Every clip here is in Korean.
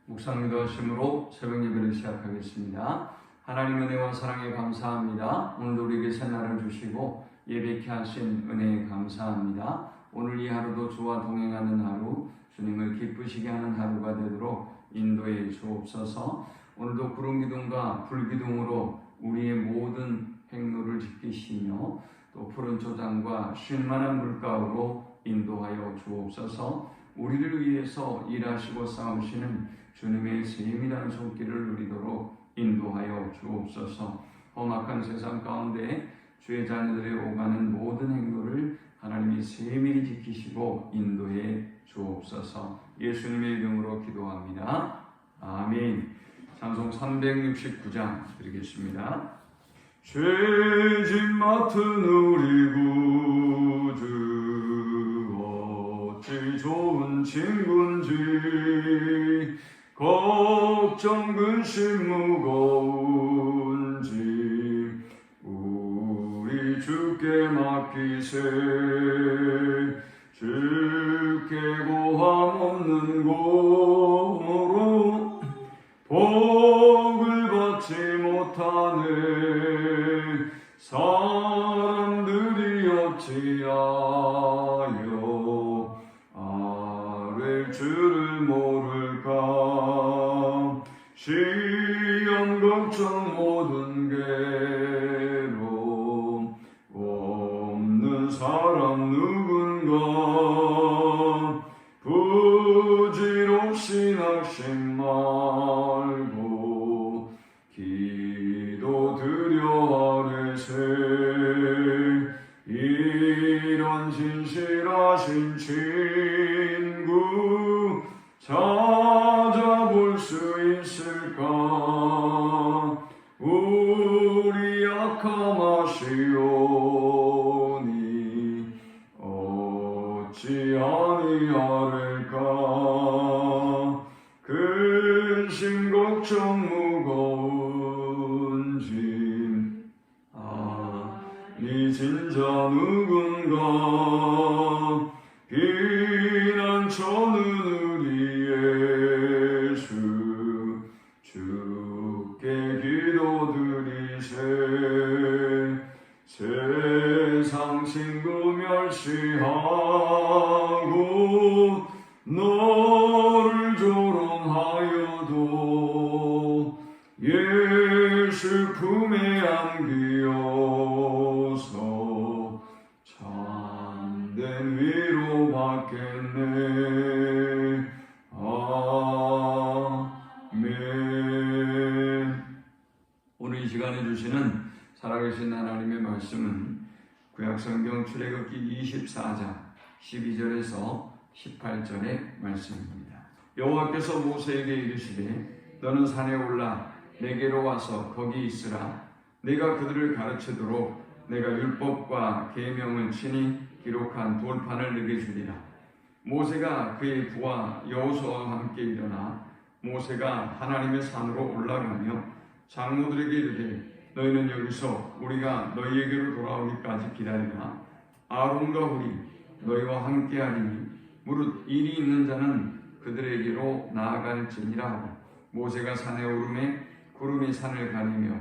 묵상 기도하심으로 새벽 예배를 시작하겠습니다. 하나님 은혜와 사랑에 감사합니다. 오늘도 우리에게 새날을 주시고 예배케 하신 은혜에 감사합니다. 오늘 이 하루도 주와 동행하는 하루, 주님을 기쁘시게 하는 하루가 되도록 인도해 주옵소서. 오늘도 구름 기둥과 불 기둥으로 우리의 모든 행로를 지키시며 또 푸른 초장과 쉴만한 물가로 인도하여 주옵소서. 우리를 위해서 일하시고 싸우시는 주님의 세밀한 손길을 누리도록 인도하여 주옵소서. 험악한 세상 가운데 주의 자녀들의 오가는 모든 행로를 하나님이 세밀히 지키시고 인도해 주옵소서. 예수님의 이름으로 기도합니다. 아멘. 찬송 369장 드리겠습니다. 죄짐 맡은 우리 구주 어찌 좋은 친구인지, 걱정 근심 무거운지 우리 주께 맡기세. 주께 고함 없는 고로 복을 받지 못하네. 사람들이 어찌하여 아랠 줄을 모를까. 시험 걱정 모든 괴로움 없는 사람 누군가. 부질없이 낙심 말고 기도드려 아뢰세. 이런 진실하신 친구 찾아볼 수 있을까. 우리 약함하시오니 어찌 아니하릴까. 근심 걱정 무거운지 아니 진자 누군가. 피난처는 우리 예수 주께 기도드리세. 세상 친구 멸시하고 너를 조롱하여도 예수 품에 안기어서 참된 위로 받겠네. 아멘. 오늘 이 시간에 주시는 살아계신 하나님의 말씀은 구약성경 출애굽기 24장 12절에서 18절의 말씀입니다. 여호와께서 모세에게 이르시되 너는 산에 올라 내게로 와서 거기 있으라. 내가 그들을 가르치도록 내가 율법과 계명을 친히 기록한 돌판을 내게 주리라. 모세가 그의 부하 여호수아와 함께 일어나 모세가 하나님의 산으로 올라가며 장로들에게 이르되 너희는 여기서 우리가 너희에게로 돌아오기까지 기다리라. 아론과 훌이 너희와 함께하리니 무릇 일이 있는 자는 그들에게로 나아갈지니라 하고, 모세가 산에 오르매 구름이 산을 가리며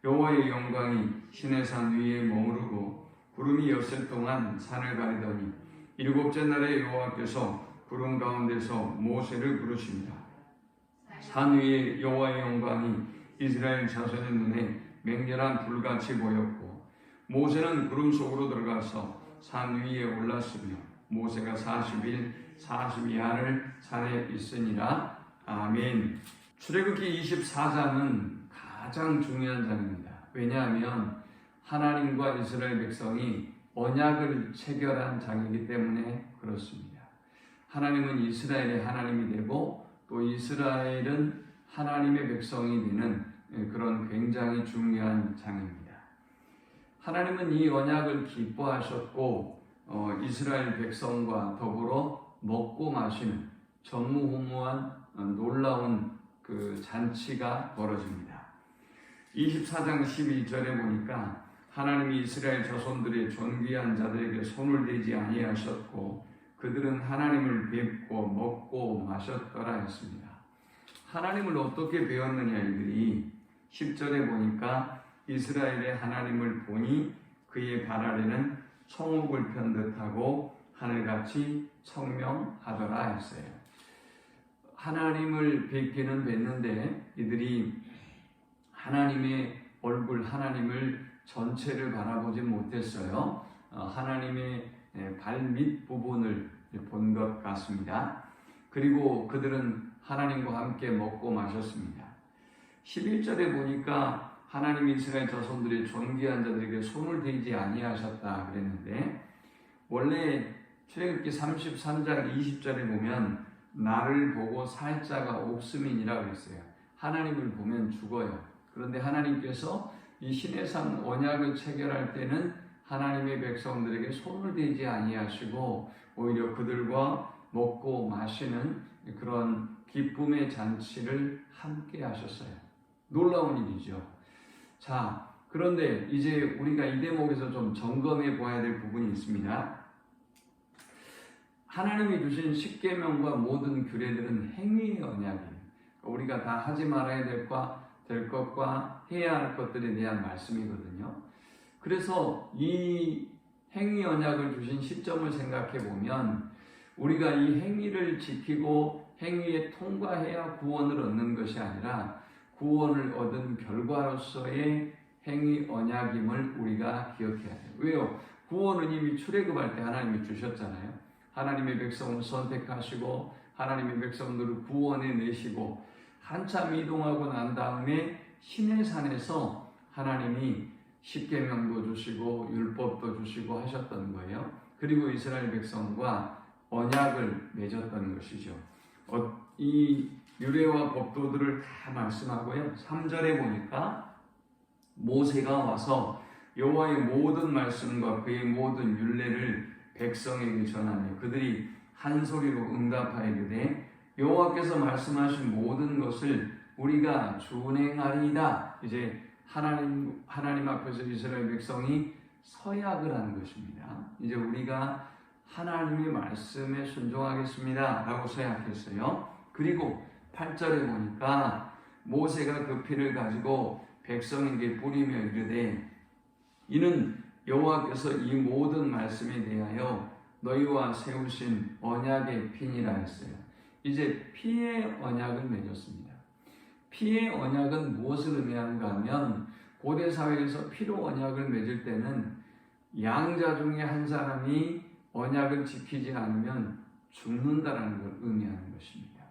여호와의 영광이 시내산 위에 머무르고 구름이 엿새 동안 산을 가리더니 일곱째 날에 여호와께서 구름 가운데서 모세를 부르십니다. 산 위에 여호와의 영광이 이스라엘 자손의 눈에 맹렬한 불같이 보였고 모세는 구름 속으로 들어가서 산 위에 올랐으며 모세가 40일 42야를 산에 있으니라. 아멘. 출애굽기 24장은 가장 중요한 장입니다. 왜냐하면 하나님과 이스라엘 백성이 언약을 체결한 장이기 때문에 그렇습니다. 하나님은 이스라엘의 하나님이 되고 또 이스라엘은 하나님의 백성이 되는 그런 굉장히 중요한 장입니다. 하나님은 이 언약을 기뻐하셨고 이스라엘 백성과 더불어 먹고 마시는 전무후무한 놀라운 그 잔치가 벌어집니다. 24장 12절에 보니까 하나님이 이스라엘 자손들의 존귀한 자들에게 손을 대지 아니하셨고 그들은 하나님을 뵙고 먹고 마셨더라 했습니다. 하나님을 어떻게 배웠느냐 이들이 10절에 보니까 이스라엘의 하나님을 보니 그의 발 아래는 청옥을 편 듯하고 하늘같이 청명하더라 했어요. 하나님을 뵙기는 뵀는데 이들이 하나님의 얼굴, 하나님을 전체를 바라보지 못했어요. 하나님의 발밑 부분을 본 것 같습니다. 그리고 그들은 하나님과 함께 먹고 마셨습니다. 11절에 보니까 하나님이 이스라엘 자손들의 존귀한 자들에게 손을 대지 아니하셨다 그랬는데, 원래 출애굽기 33장 20절에 보면 나를 보고 살 자가 없음이니라 그랬어요. 하나님을 보면 죽어요. 그런데 하나님께서 이 시내산 언약을 체결할 때는 하나님의 백성들에게 손을 대지 아니하시고 오히려 그들과 먹고 마시는 그런 기쁨의 잔치를 함께 하셨어요. 놀라운 일이죠. 자, 그런데 이제 우리가 이 대목에서 좀 점검해 보아야 될 부분이 있습니다. 하나님이 주신 십계명과 모든 규례들은 행위의 언약이에요. 우리가 다 하지 말아야 될 것과 해야 할 것들에 대한 말씀이거든요. 그래서 이 행위 언약을 주신 시점을 생각해 보면 우리가 이 행위를 지키고 행위에 통과해야 구원을 얻는 것이 아니라 구원을 얻은 결과로서의 행위 언약임을 우리가 기억해야 돼요. 왜요? 구원은 이미 출애굽할 때 하나님이 주셨잖아요. 하나님의 백성을 선택하시고 하나님의 백성들을 구원해 내시고 한참 이동하고 난 다음에 시내산에서 하나님이 십계명도 주시고 율법도 주시고 하셨던 거예요. 그리고 이스라엘 백성과 언약을 맺었던 것이죠. 이 유례와 법도들을 다 말씀하고요. 3절에 보니까 모세가 와서 여호와의 모든 말씀과 그의 모든 율례를 백성에게 전하며 그들이 한 소리로 응답하이르되 여호와께서 말씀하신 모든 것을 우리가 준행하리이다. 이제 하나님 앞에서 이스라엘 백성이 서약을 한 것입니다. 이제 우리가 하나님의 말씀에 순종하겠습니다 라고 서약했어요. 그리고 8절에 보니까 모세가 그 피를 가지고 백성에게 뿌리며 이르되 이는 여호와께서 이 모든 말씀에 대하여 너희와 세우신 언약의 피니라 했어요. 이제 피의 언약을 맺었습니다. 피의 언약은 무엇을 의미하는가 하면 고대 사회에서 피로 언약을 맺을 때는 양자 중에 한 사람이 언약을 지키지 않으면 죽는다라는 걸 의미하는 것입니다.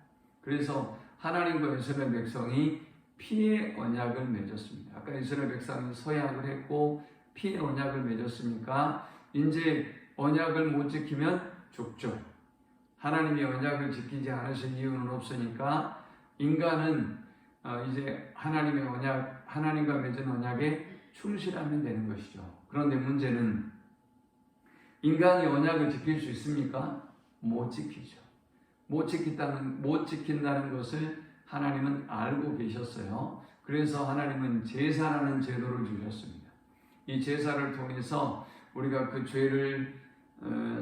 그래서 하나님과 이스라엘 백성이 피의 언약을 맺었습니다. 아까 이스라엘 백성이 서약을 했고 피의 언약을 맺었으니까 이제 언약을 못 지키면 죽죠. 하나님이 언약을 지키지 않으신 이유는 없으니까 인간은 이제 하나님의 언약, 하나님과 맺은 언약에 충실하면 되는 것이죠. 그런데 문제는 인간이 언약을 지킬 수 있습니까? 못 지키죠. 못 지킨다는 것을 하나님은 알고 계셨어요. 그래서 하나님은 제사라는 제도를 주셨습니다. 이 제사를 통해서 우리가 그 죄를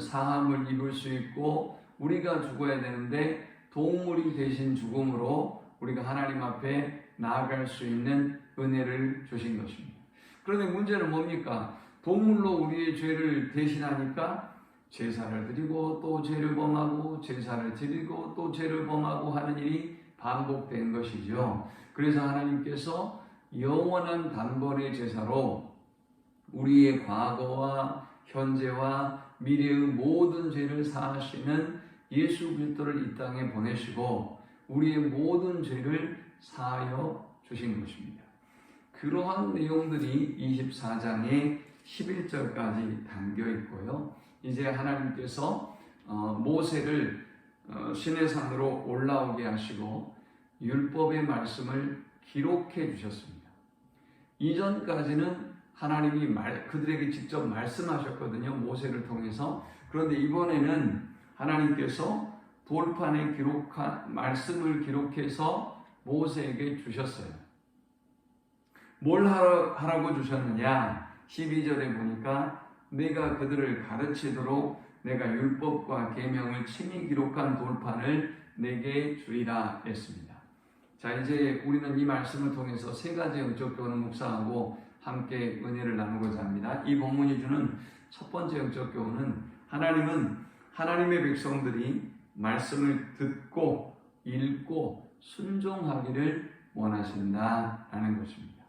사함을 입을 수 있고 우리가 죽어야 되는데 동물이 대신 죽음으로 우리가 하나님 앞에 나아갈 수 있는 은혜를 주신 것입니다. 그런데 문제는 뭡니까? 동물로 우리의 죄를 대신하니까 제사를 드리고 또 죄를 범하고 제사를 드리고 또 죄를 범하고 하는 일이 반복된 것이죠. 그래서 하나님께서 영원한 단번의 제사로 우리의 과거와 현재와 미래의 모든 죄를 사하시는 예수 그리스도를 이 땅에 보내시고 우리의 모든 죄를 사하여 주신 것입니다. 그러한 내용들이 24장의 11절까지 담겨 있고요. 이제 하나님께서 모세를 시내산으로 올라오게 하시고 율법의 말씀을 기록해 주셨습니다. 이전까지는 하나님이 그들에게 직접 말씀하셨거든요. 모세를 통해서. 그런데 이번에는 하나님께서 돌판에 기록한 말씀을 기록해서 모세에게 주셨어요. 뭘 하라고 주셨느냐? 12절에 보니까 내가 그들을 가르치도록 내가 율법과 계명을 친히 기록한 돌판을 내게 주리라 했습니다. 자, 이제 우리는 이 말씀을 통해서 세 가지 영적 교훈을 묵상하고 함께 은혜를 나누고자 합니다. 이 본문이 주는 첫 번째 영적 교훈은 하나님은 하나님의 백성들이 말씀을 듣고 읽고 순종하기를 원하신다라는 것입니다.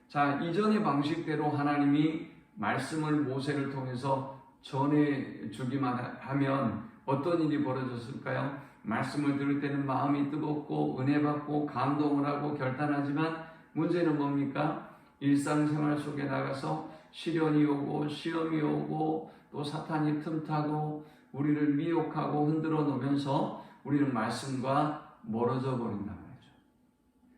자, 이전의 방식대로 하나님이 말씀을 모세를 통해서 전해주기만 하면 어떤 일이 벌어졌을까요? 말씀을 들을 때는 마음이 뜨겁고 은혜 받고 감동을 하고 결단하지만 문제는 뭡니까? 일상생활 속에 나가서 시련이 오고 시험이 오고 또 사탄이 틈타고 우리를 미혹하고 흔들어 놓으면서 우리는 말씀과 멀어져 버린단 말이죠.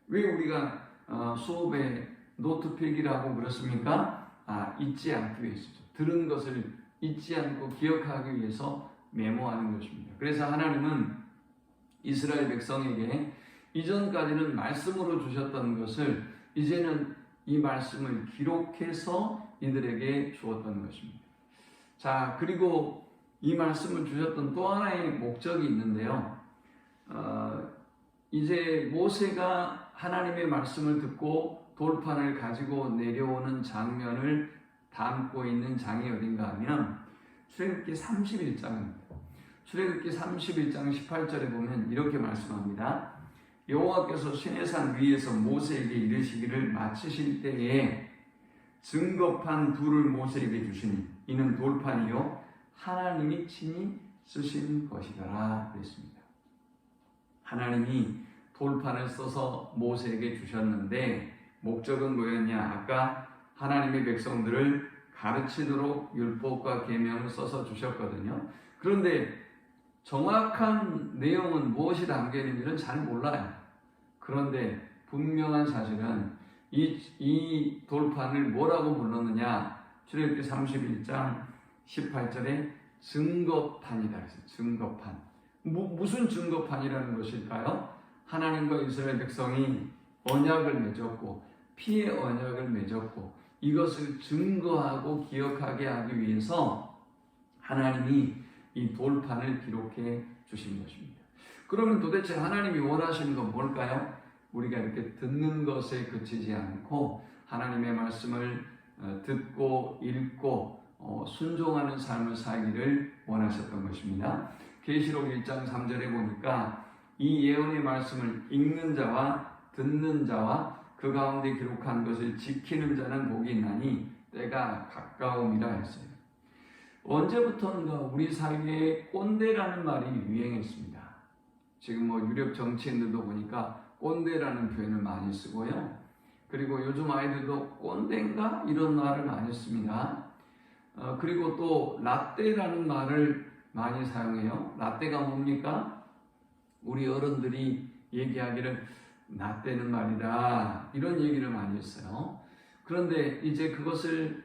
왜 우리가 수업에 노트 필기라고 그렇습니까? 잊지 않기 위해서죠. 들은 것을 잊지 않고 기억하기 위해서 메모하는 것입니다. 그래서 하나님은 이스라엘 백성에게 이전까지는 말씀으로 주셨던 것을 이제는 이 말씀을 기록해서 이들에게 주었던 것입니다. 자, 그리고 이 말씀을 주셨던 또 하나의 목적이 있는데요. 이제 모세가 하나님의 말씀을 듣고 돌판을 가지고 내려오는 장면을 담고 있는 장이 어딘가 하면 출애굽기 31장입니다. 출애굽기 31장 18절에 보면 이렇게 말씀합니다. 여호와께서 시내산 위에서 모세에게 이르시기를 마치실 때에 증거판 둘을 모세에게 주시니 이는 돌판이요 하나님이 친히 쓰신 것이더라 그랬습니다. 하나님이 돌판을 써서 모세에게 주셨는데 목적은 뭐였냐? 아까 하나님의 백성들을 가르치도록 율법과 계명을 써서 주셨거든요. 그런데 정확한 내용은 무엇이 담겨 있는지는 잘 몰라요. 그런데 분명한 사실은 이 돌판을 뭐라고 불렀느냐? 출애굽기 31장 18절에 증거판이다 그랬어요. 증거판. 무슨 증거판이라는 것일까요? 하나님과 이스라엘 백성이 언약을 맺었고 피의 언약을 맺었고 이것을 증거하고 기억하게 하기 위해서 하나님이 이 돌판을 기록해 주신 것입니다. 그러면 도대체 하나님이 원하시는 건 뭘까요? 우리가 이렇게 듣는 것에 그치지 않고 하나님의 말씀을 듣고 읽고 순종하는 삶을 살기를 원하셨던 것입니다. 계시록 1장 3절에 보니까 이 예언의 말씀을 읽는 자와 듣는 자와 그 가운데 기록한 것을 지키는 자는 복이 있나니 때가 가까움이라 했어요. 언제부턴가 우리 사회에 꼰대라는 말이 유행했습니다. 지금 유력 정치인들도 보니까 꼰대라는 표현을 많이 쓰고요. 그리고 요즘 아이들도 꼰대인가? 이런 말을 많이 씁니다. 그리고 또 라떼라는 말을 많이 사용해요. 라떼가 뭡니까? 우리 어른들이 얘기하기를 나 때는 말이다 이런 얘기를 많이 했어요. 그런데 이제 그것을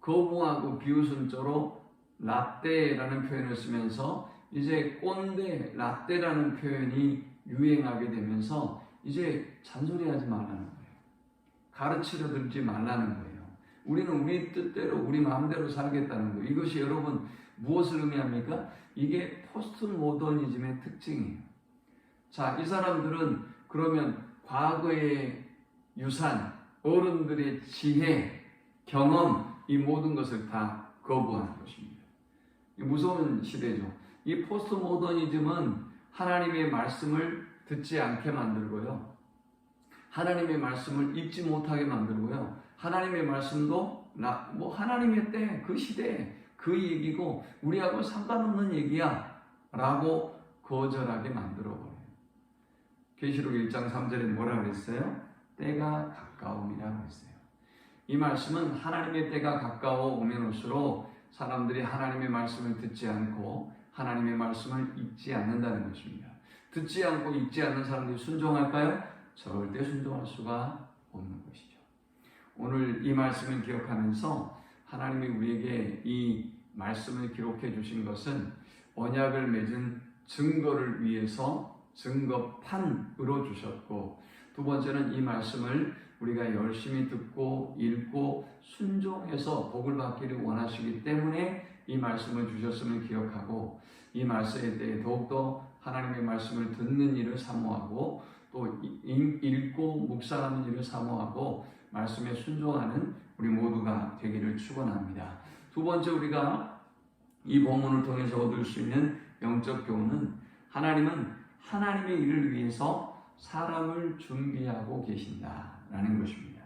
거부하고 비웃음조로 라떼라는 표현을 쓰면서 이제 꼰대, 라떼라는 표현이 유행하게 되면서 이제 잔소리하지 말라는 거예요. 가르치려 들지 말라는 거예요. 우리는 우리 뜻대로 우리 마음대로 살겠다는 거예요. 이것이 여러분 무엇을 의미합니까? 이게 포스트 모더니즘의 특징이에요. 자, 이 사람들은 그러면 과거의 유산, 어른들의 지혜, 경험, 이 모든 것을 다 거부하는 것입니다. 무서운 시대죠. 이 포스트 모더니즘은 하나님의 말씀을 듣지 않게 만들고요. 하나님의 말씀을 읽지 못하게 만들고요. 하나님의 말씀도 하나님의 때, 그 시대, 그 얘기고 우리하고 상관없는 얘기야 라고 거절하게 만들어버려요. 계시록 1장 3절에 뭐라 그랬어요? 때가 가까움이라고 했어요. 이 말씀은 하나님의 때가 가까워 오면 올수록 사람들이 하나님의 말씀을 듣지 않고 하나님의 말씀을 읽지 않는다는 것입니다. 듣지 않고 읽지 않는 사람들이 순종할까요? 절대 순종할 수가 없는 것이죠. 오늘 이 말씀을 기억하면서 하나님이 우리에게 이 말씀을 기록해 주신 것은 언약을 맺은 증거를 위해서 증거판으로 주셨고, 두 번째는 이 말씀을 우리가 열심히 듣고 읽고 순종해서 복을 받기를 원하시기 때문에 이 말씀을 주셨음을 기억하고 이 말씀에 대해 더욱더 하나님의 말씀을 듣는 일을 사모하고 또 읽고 묵상하는 일을 사모하고 말씀에 순종하는 우리 모두가 되기를 축원합니다. 두 번째 우리가 이 본문을 통해서 얻을 수 있는 영적 교훈은 하나님은 하나님의 일을 위해서 사람을 준비하고 계신다라는 것입니다.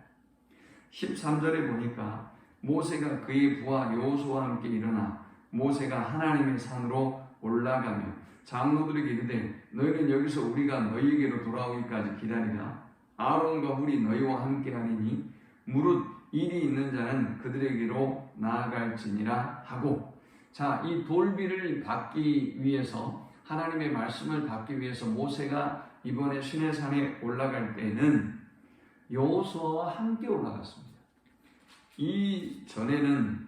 13절에 보니까 모세가 그의 부하 여호수아와 함께 일어나 모세가 하나님의 산으로 올라가며 장로들에게 이르되 너희는 여기서 우리가 너희에게로 돌아오기까지 기다리라. 아론과 훌이 너희와 함께 하리니 무릇 일이 있는 자는 그들에게로 나아갈지니라 하고, 자, 이 돌비를 받기 위해서 하나님의 말씀을 받기 위해서 모세가 이번에 시내산에 올라갈 때는 여호수아와 함께 올라갔습니다. 이 전에는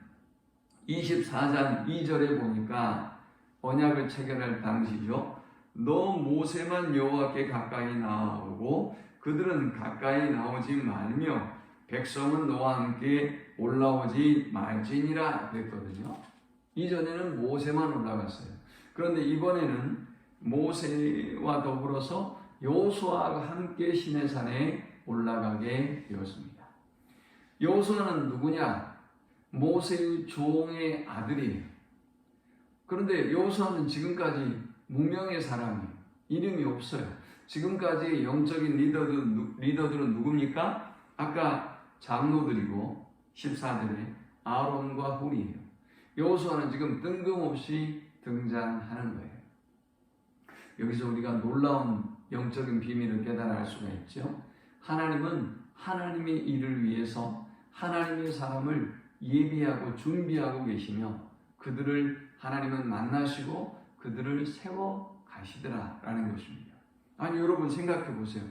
24장 2절에 보니까 언약을 체결할 당시죠. 너 모세만 여호와께 가까이 나아오고 그들은 가까이 나오지 말며 백성은 너와 함께 올라오지 말지니라 그랬거든요. 이전에는 모세만 올라갔어요. 그런데 이번에는 모세와 더불어서 여호수아가 함께 시내산에 올라가게 되었습니다. 여호수아는 누구냐? 모세의 종의 아들이에요. 그런데 여호수아는 지금까지 무명의 사람이에요. 이름이 없어요. 지금까지 영적인 리더들은 누굽니까? 아까 장로들이고 14절에 아론과 훌이에요. 여호수아는 지금 뜬금없이 등장하는 거예요. 여기서 우리가 놀라운 영적인 비밀을 깨달아 알 수가 있죠. 하나님은 하나님의 일을 위해서 하나님의 사람을 예비하고 준비하고 계시며 그들을 하나님은 만나시고 그들을 세워 가시더라라는 것입니다. 아니 여러분 생각해 보세요.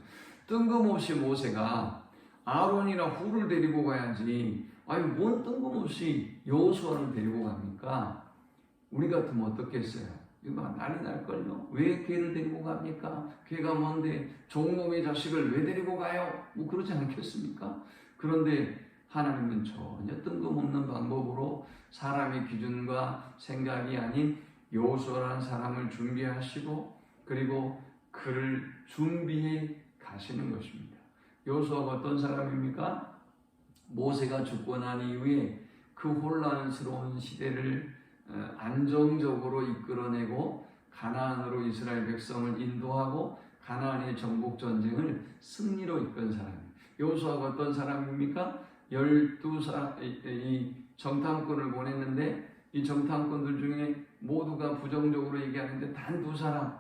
뜬금없이 모세가 아론이나 훌을 데리고 가야지, 아니 뭔 뜬금없이 여호수아를 데리고 갑니까? 우리 같으면 어떻겠어요? 이거 난리 날걸요? 왜 걔를 데리고 갑니까? 걔가 뭔데 종놈의 자식을 왜 데리고 가요? 뭐 그러지 않겠습니까? 그런데 하나님은 전혀 뜬금없는 방법으로 사람의 기준과 생각이 아닌 여호수아라는 사람을 준비하시고 그리고 그를 준비해 가시는 것입니다. 여호수아가 어떤 사람입니까? 모세가 죽고 난 이후에 그 혼란스러운 시대를 안정적으로 이끌어내고 가나안으로 이스라엘 백성을 인도하고 가나안의 정복 전쟁을 승리로 이끈 사람입니다. 여호수아가 어떤 사람입니까? 12이 정탐꾼을 보냈는데 이 정탐꾼들 중에 모두가 부정적으로 얘기하는데 단 두 사람,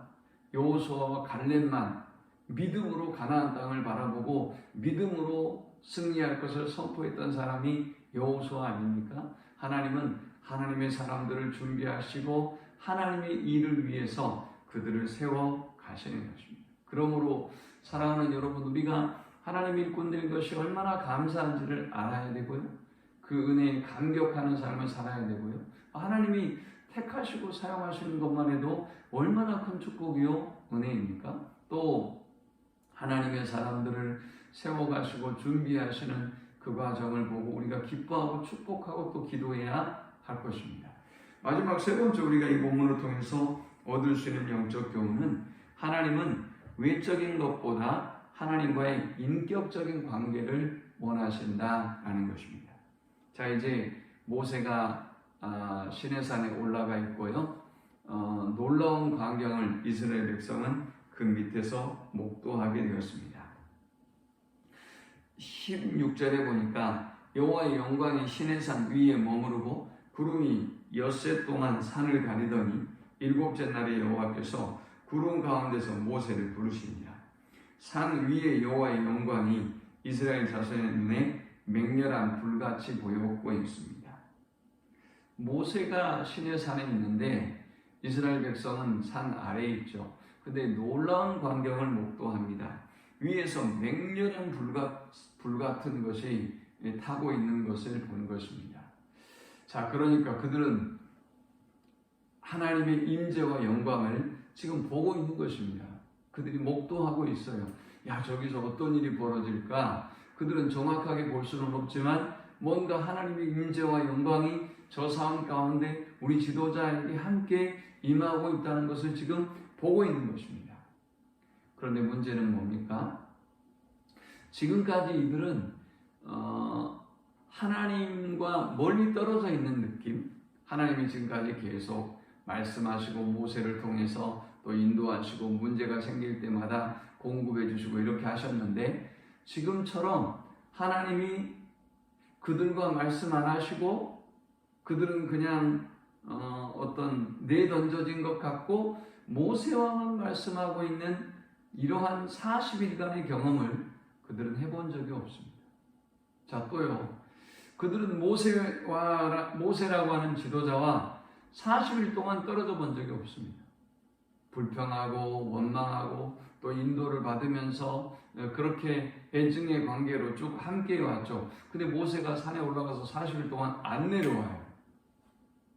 여호수아와 갈렙만 믿음으로 가나안 땅을 바라보고 믿음으로 승리할 것을 선포했던 사람이 여호수아 아닙니까? 하나님은 하나님의 사람들을 준비하시고 하나님의 일을 위해서 그들을 세워 가시는 것입니다. 그러므로 사랑하는 여러분, 우리가 하나님의 일꾼들인 것이 얼마나 감사한지를 알아야 되고요. 그 은혜에 감격하는 삶을 살아야 되고요. 하나님이 택하시고 사용하시는 것만 해도 얼마나 큰 축복이요 은혜입니까? 또 하나님의 사람들을 세워가시고 준비하시는 그 과정을 보고 우리가 기뻐하고 축복하고 또 기도해야 할 것입니다. 마지막 세 번째 우리가 이 본문을 통해서 얻을 수 있는 영적 교훈은 하나님은 외적인 것보다 하나님과의 인격적인 관계를 원하신다라는 것입니다. 자, 이제 모세가 시내산에 올라가 있고요. 놀라운 광경을 이스라엘 백성은 그 밑에서 목도하게 되었습니다. 16절에 보니까 여호와의 영광이 시내산 위에 머무르고 구름이 엿새 동안 산을 가리더니 일곱째 날에 여호와께서 구름 가운데서 모세를 부르시니라. 산 위에 여호와의 영광이 이스라엘 자손의 눈에 맹렬한 불같이 보였고 있습니다. 모세가 시내산에 있는데 이스라엘 백성은 산 아래에 있죠. 근데 놀라운 광경을 목도합니다. 위에서 맹렬한 불 같은 것이 타고 있는 것을 본 것입니다. 자, 그러니까 그들은 하나님의 임재와 영광을 지금 보고 있는 것입니다. 그들이 목도하고 있어요. 야, 저기서 어떤 일이 벌어질까? 그들은 정확하게 볼 수는 없지만 뭔가 하나님의 임재와 영광이 저 상황 가운데 우리 지도자에게 함께 임하고 있다는 것을 지금 보고 있는 것입니다. 그런데 문제는 뭡니까? 지금까지 이들은 하나님과 멀리 떨어져 있는 느낌, 하나님이 지금까지 계속 말씀하시고 모세를 통해서 또 인도하시고 문제가 생길 때마다 공급해 주시고 이렇게 하셨는데, 지금처럼 하나님이 그들과 말씀 안 하시고 그들은 그냥 어떤 내던져진 것 같고 모세와만 말씀하고 있는 이러한 40일간의 경험을 그들은 해본 적이 없습니다. 자, 또요, 그들은 모세라고 하는 지도자와 40일 동안 떨어져 본 적이 없습니다. 불평하고 원망하고 또 인도를 받으면서 그렇게 애증의 관계로 쭉 함께 왔죠. 근데 모세가 산에 올라가서 40일 동안 안 내려와요.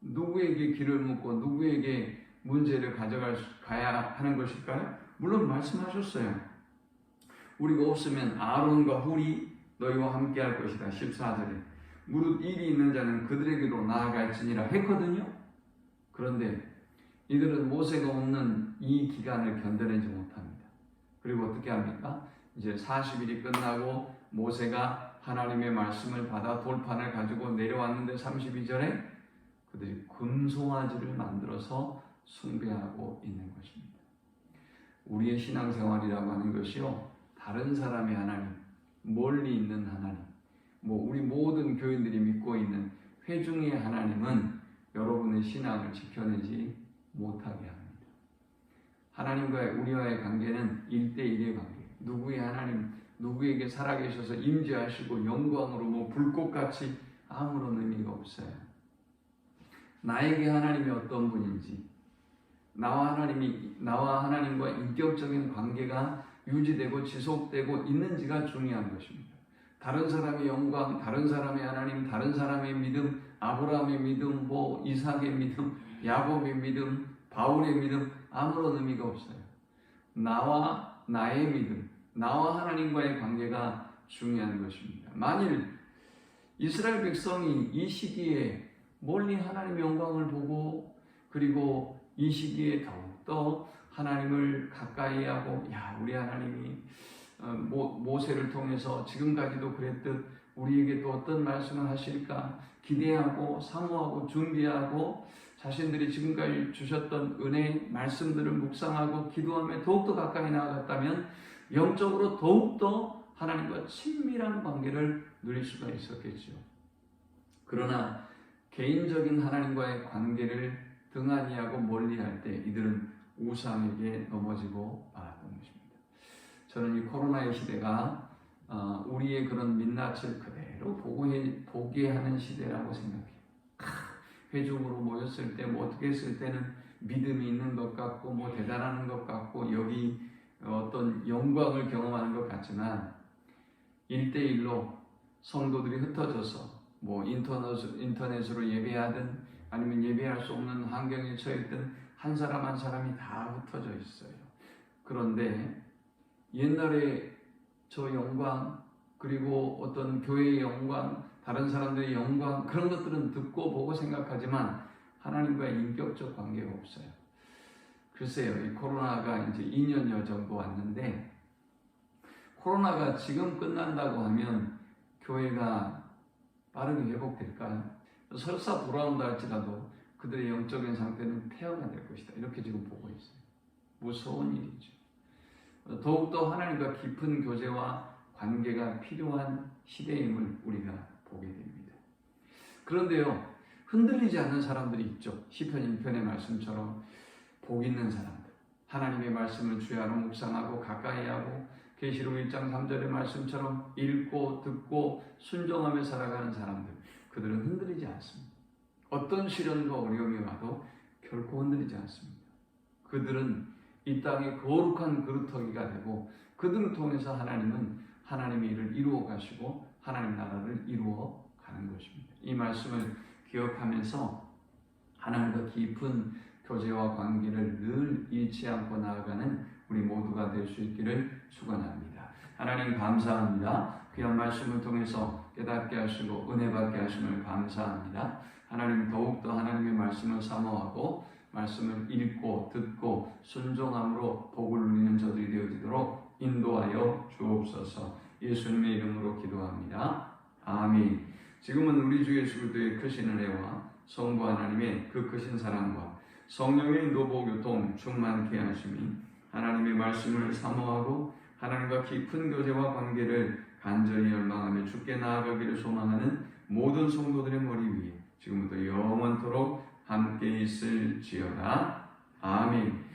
누구에게 길을 묻고 누구에게 문제를 가야 하는 것일까요? 물론 말씀하셨어요. 우리가 없으면 아론과 훌이 너희와 함께 할 것이다. 14절에 무릇 일이 있는 자는 그들에게로 나아갈지니라 했거든요. 그런데 이들은 모세가 없는 이 기간을 견뎌내지 못합니다. 그리고 어떻게 합니까? 이제 40일이 끝나고 모세가 하나님의 말씀을 받아 돌판을 가지고 내려왔는데 32절에 그들이 금송아지를 만들어서 숭배하고 있는 것입니다. 우리의 신앙생활이라고 하는 것이요, 다른 사람의 하나님, 멀리 있는 하나님, 우리 모든 교인들이 믿고 있는 회중의 하나님은 여러분의 신앙을 지켜내지 못하게 합니다. 하나님과의 우리와의 관계는 1대1의 관계. 누구의 하나님, 누구에게 살아계셔서 임재하시고 영광으로 불꽃같이 아무런 의미가 없어요. 나에게 하나님이 어떤 분인지, 나와 하나님과 인격적인 관계가 유지되고 지속되고 있는지가 중요한 것입니다. 다른 사람의 영광, 다른 사람의 하나님, 다른 사람의 믿음, 아브라함의 믿음, 이삭의 믿음, 야곱의 믿음, 바울의 믿음, 아무런 의미가 없어요. 나와 나의 믿음, 나와 하나님과의 관계가 중요한 것입니다. 만일 이스라엘 백성이 이 시기에 멀리 하나님의 영광을 보고, 그리고 이 시기에 더욱더 하나님을 가까이 하고, 우리 하나님이 모세를 통해서 지금까지도 그랬듯 우리에게 또 어떤 말씀을 하실까 기대하고 사모하고 준비하고, 자신들이 지금까지 주셨던 은혜의 말씀들을 묵상하고 기도하며 더욱더 가까이 나아갔다면 영적으로 더욱더 하나님과 친밀한 관계를 누릴 수가 있었겠죠. 그러나 개인적인 하나님과의 관계를 등한히하고 멀리할 때 이들은 우상에게 넘어지고 말았던 것입니다. 저는 이 코로나의 시대가 우리의 그런 민낯을 그대로 보게 하는 시대라고 생각해요. 회중으로 모였을 때 어떻게 했을 때는 믿음이 있는 것 같고 대단한 것 같고 여기 어떤 영광을 경험하는 것 같지만 1대1로 성도들이 흩어져서 인터넷으로 예배하든 아니면 예배할 수 없는 환경에 처했든 한 사람 한 사람이 다 흩어져 있어요. 그런데 옛날에 저 영광, 그리고 어떤 교회의 영광, 다른 사람들의 영광, 그런 것들은 듣고 보고 생각하지만 하나님과의 인격적 관계가 없어요. 글쎄요, 이 코로나가 이제 2년여 정도 왔는데, 코로나가 지금 끝난다고 하면 교회가 빠르게 회복될까요? 설사 돌아온다 할지라도 그들의 영적인 상태는 폐허가 될 것이다. 이렇게 지금 보고 있어요. 무서운 일이죠. 더욱더 하나님과 깊은 교제와 관계가 필요한 시대임을 우리가 보게 됩니다. 그런데요, 흔들리지 않는 사람들이 있죠. 시편 1편의 말씀처럼 복 있는 사람들, 하나님의 말씀을 주야로 묵상하고 가까이 하고 계시록 1장 3절의 말씀처럼 읽고 듣고 순종하며 살아가는 사람들, 그들은 흔들리지 않습니다. 어떤 시련과 어려움이 와도 결코 흔들리지 않습니다. 그들은 이 땅의 거룩한 그루터기가 되고, 그들을 통해서 하나님은 하나님의 일을 이루어 가시고 하나님 나라를 이루어 가는 것입니다. 이 말씀을 기억하면서 하나님과 깊은 교제와 관계를 늘 잃지 않고 나아가는 우리 모두가 될 수 있기를 축원합니다. 하나님 감사합니다. 귀한 말씀을 통해서 깨닫게 하시고 은혜 받게 하심을 감사합니다. 하나님 더욱더 하나님의 말씀을 사모하고 말씀을 읽고 듣고 순종함으로 복을 누리는 저들이 되어지도록 인도하여 주옵소서. 예수님의 이름으로 기도합니다. 아멘. 지금은 우리 주 예수 그리스도의 크신 은혜와 성부 하나님의 그 크신 사랑과 성령의 인도보 교통 충만케 하심이 하나님의 말씀을 사모하고 하나님과 깊은 교제와 관계를 간절히 열망하며 주께 나아가기를 소망하는 모든 성도들의 머리 위에 지금부터 영원토록 함께 있을지어다. 아멘.